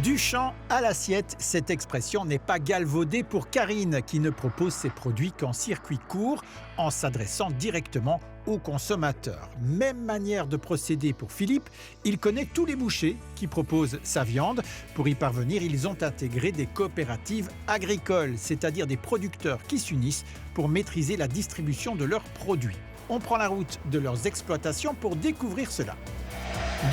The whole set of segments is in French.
Du champ à l'assiette, cette expression n'est pas galvaudée pour Karine, qui ne propose ses produits qu'en circuit court, en s'adressant directement aux consommateurs. Même manière de procéder pour Philippe, il connaît tous les bouchers qui proposent sa viande. Pour y parvenir, ils ont intégré des coopératives agricoles, c'est-à-dire des producteurs qui s'unissent pour maîtriser la distribution de leurs produits. On prend la route de leurs exploitations pour découvrir cela.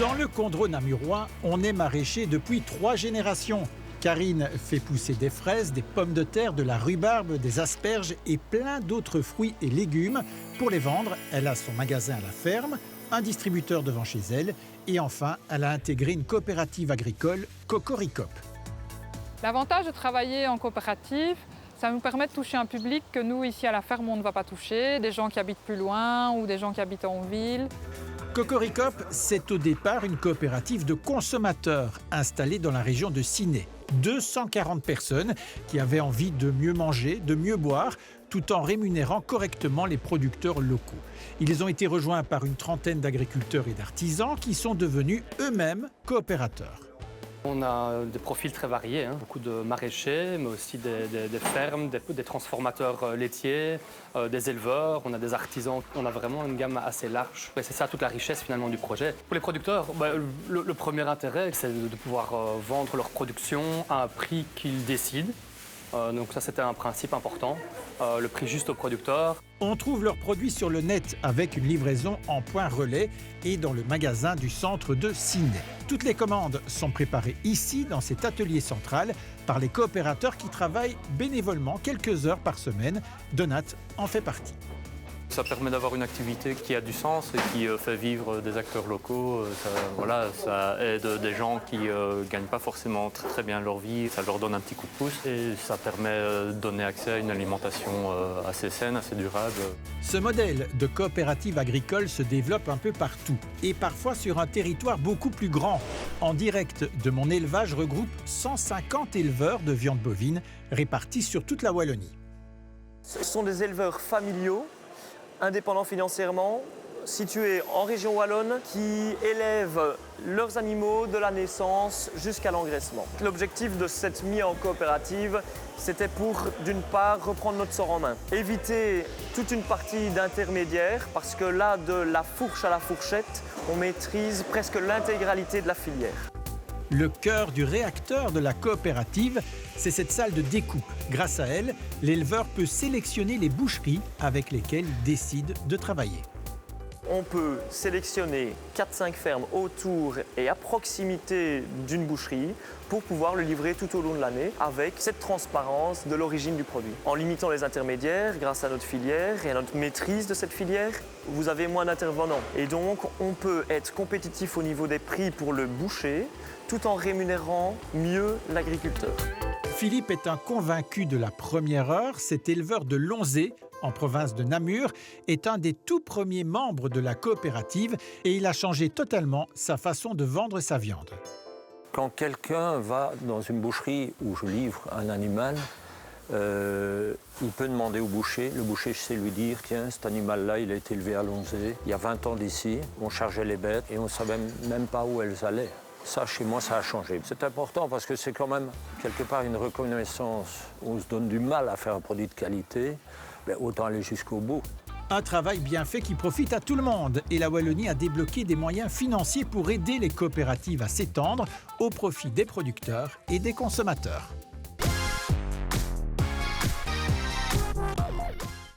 Dans le Condro namurois, on est maraîcher depuis 3 générations. Karine fait pousser des fraises, des pommes de terre, de la rhubarbe, des asperges et plein d'autres fruits et légumes. Pour les vendre, elle a son magasin à la ferme, un distributeur devant chez elle et enfin, elle a intégré une coopérative agricole, Cocoricoop. L'avantage de travailler en coopérative, ça nous permet de toucher un public que nous, ici à la ferme, on ne va pas toucher, des gens qui habitent plus loin ou des gens qui habitent en ville. Cocoricoop, c'est au départ une coopérative de consommateurs installée dans la région de Ciney. 240 personnes qui avaient envie de mieux manger, de mieux boire, tout en rémunérant correctement les producteurs locaux. Ils ont été rejoints par une trentaine d'agriculteurs et d'artisans qui sont devenus eux-mêmes coopérateurs. On a des profils très variés, beaucoup de maraîchers, mais aussi des fermes, des transformateurs laitiers, des éleveurs, on a des artisans. On a vraiment une gamme assez large. Et c'est ça toute la richesse finalement du projet. Pour les producteurs, le premier intérêt, c'est de pouvoir vendre leur production à un prix qu'ils décident. Donc ça, c'était un principe important, le prix juste aux producteurs. On trouve leurs produits sur le net avec une livraison en point relais et dans le magasin du centre de Ciney. Toutes les commandes sont préparées ici, dans cet atelier central, par les coopérateurs qui travaillent bénévolement quelques heures par semaine. Donat en fait partie. Ça permet d'avoir une activité qui a du sens et qui fait vivre des acteurs locaux. Ça aide des gens qui ne gagnent pas forcément très bien leur vie. Ça leur donne un petit coup de pouce et ça permet de donner accès à une alimentation assez saine, assez durable. Ce modèle de coopérative agricole se développe un peu partout et parfois sur un territoire beaucoup plus grand. En direct de mon élevage regroupe 150 éleveurs de viande bovine répartis sur toute la Wallonie. Ce sont des éleveurs familiaux, indépendants financièrement, situés en région wallonne, qui élèvent leurs animaux de la naissance jusqu'à l'engraissement. L'objectif de cette mise en coopérative, c'était pour, d'une part, reprendre notre sort en main. Éviter toute une partie d'intermédiaires, parce que là, de la fourche à la fourchette, on maîtrise presque l'intégralité de la filière. Le cœur du réacteur de la coopérative, c'est cette salle de découpe. Grâce à elle, l'éleveur peut sélectionner les boucheries avec lesquelles il décide de travailler. On peut sélectionner 4-5 fermes autour et à proximité d'une boucherie pour pouvoir le livrer tout au long de l'année avec cette transparence de l'origine du produit. En limitant les intermédiaires, grâce à notre filière et à notre maîtrise de cette filière, vous avez moins d'intervenants. Et donc, on peut être compétitif au niveau des prix pour le boucher, tout en rémunérant mieux l'agriculteur. Philippe est un convaincu de la première heure. Cet éleveur de Lonzé, en province de Namur, est un des tout premiers membres de la coopérative et il a changé totalement sa façon de vendre sa viande. Quand quelqu'un va dans une boucherie où je livre un animal, il peut demander au boucher. Le boucher sait lui dire, tiens, cet animal-là, il a été élevé à Lonzé. Il y a 20 ans d'ici, on chargeait les bêtes et on ne savait même pas où elles allaient. Ça, chez moi, ça a changé. C'est important parce que c'est quand même, quelque part, une reconnaissance. On se donne du mal à faire un produit de qualité, mais autant aller jusqu'au bout. Un travail bien fait qui profite à tout le monde. Et la Wallonie a débloqué des moyens financiers pour aider les coopératives à s'étendre au profit des producteurs et des consommateurs.